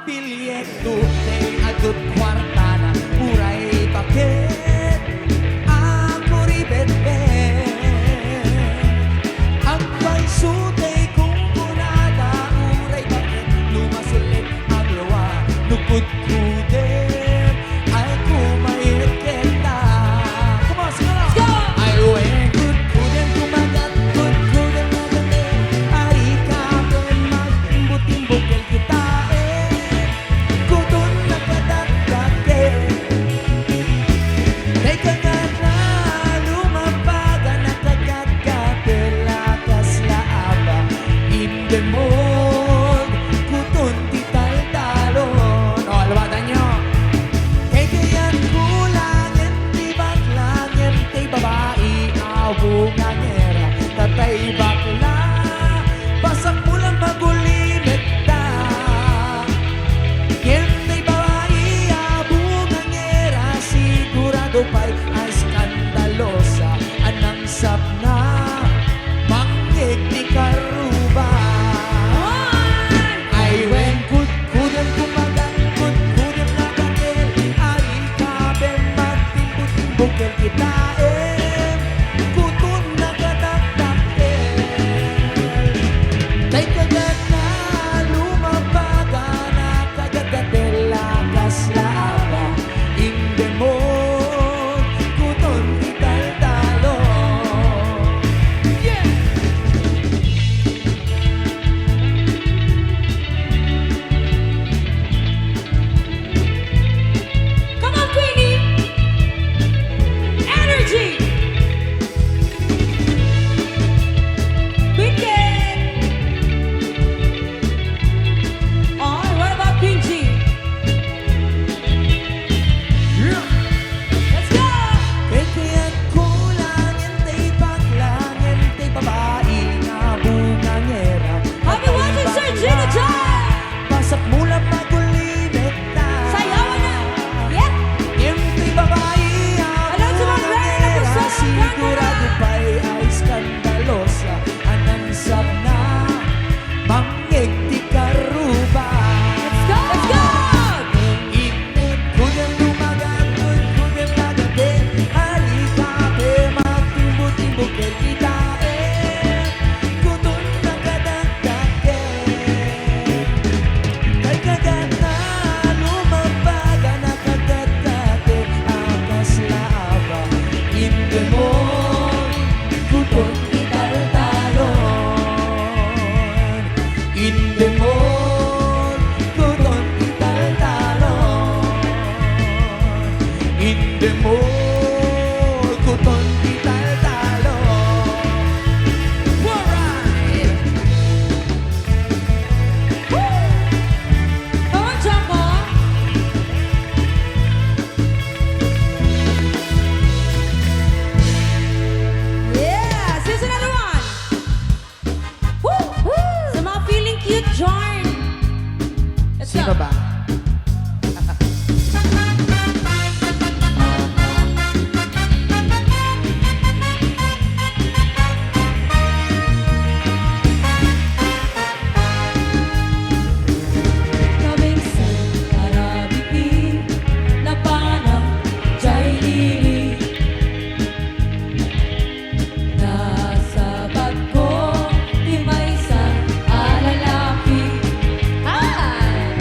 bilyeto kay adot kwarta na uray bakit ako ribet-bet ang pagsutay kong kunada uray bakit lumasulit ang lawa nukod-kudim ay kumayit kita. Come on, sing along! Let's go! Ay uwing kud-kudin kumagat kud-kudin magaling ay ikapen magtimbot-timbot kel kita kudun nakadagdagin kay kagat na lumapaga nakagagkapela kaslaaba inde mo kudun tital-talon. O, alabatan nyo! Kay kayan kulangin ti baklangin ti babae abungangera tatay bakla pasak mo lang magulimit ta yen ti babae abungangera sigurado pa'y ay skandalosa anang sapna mangig ti karuba ay wen kudkudan kumagat kudkudan nagatil ay ikaben magtimbot-timbot kel kita kutun nagadagdagel kay kagat na lumabaga nakagagatela kaslaaba inde mo kutun tital-talon. Yeah! Come on, Queenie! Energy! Queen Kate! Oh, what about Queen G? Let's go! Kay kaya't kulangin tay baklangin tay babae nga bungangera Happy watching, Sir Gina John! pasak mo lang magulimit na Sayawan na! Yeah! yung tay babae Hello to my friend na persona, sigurado Canada. pa'y ay skandalosa anang sabna mangig ti karuba. Let's go! Let's go! Init ko niyang lumagat, kudkudin nagatin halikape, magtimbot-timbot kel kita kutun nagadagdagen kay kagat na lumabaga nakagagate akaslaaba inde mo kutun tital-talon inde mo kutun tital-talon inde mo kutun tital-talon. Alright! Come on, Jumbo! Yeah! Here's another one! Woo! Woo! Sa mga feeling cute, join! Let's Sino go! ba? Kabingsan, karabiki, napanang jay lili. Nasa bag ko, di may isang alalaki. Ay!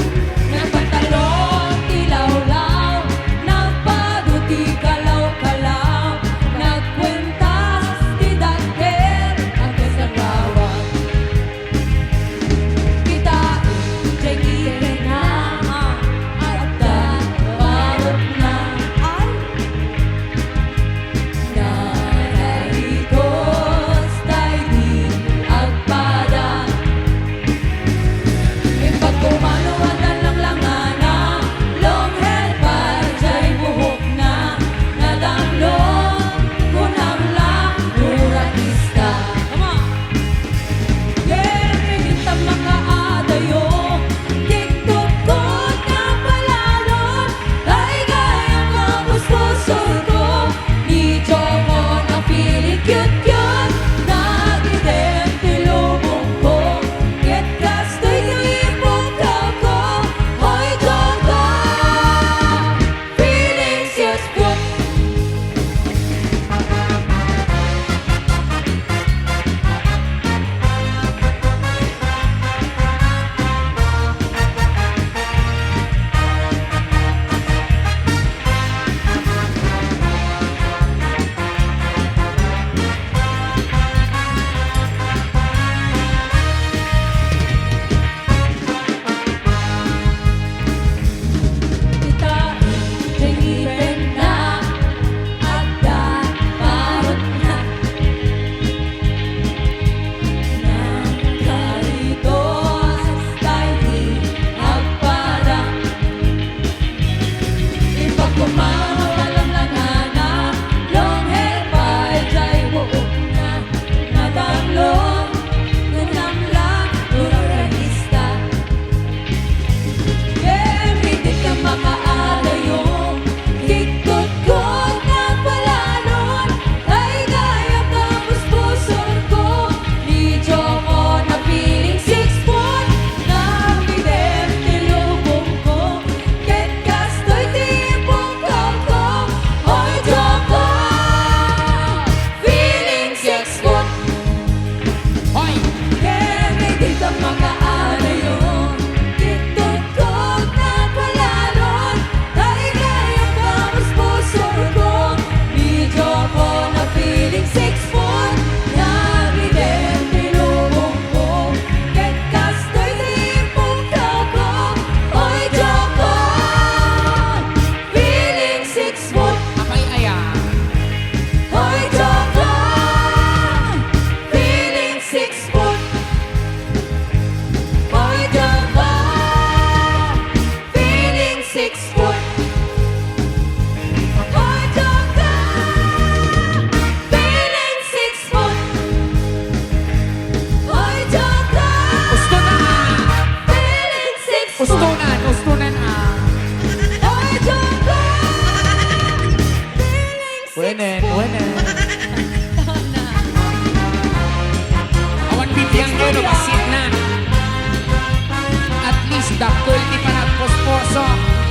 Ustunan ah. Oy, joke lang! Feeling Wenen. taon na. Awan bibiyang yun, basit na. At least, dakol di pa nagposposo.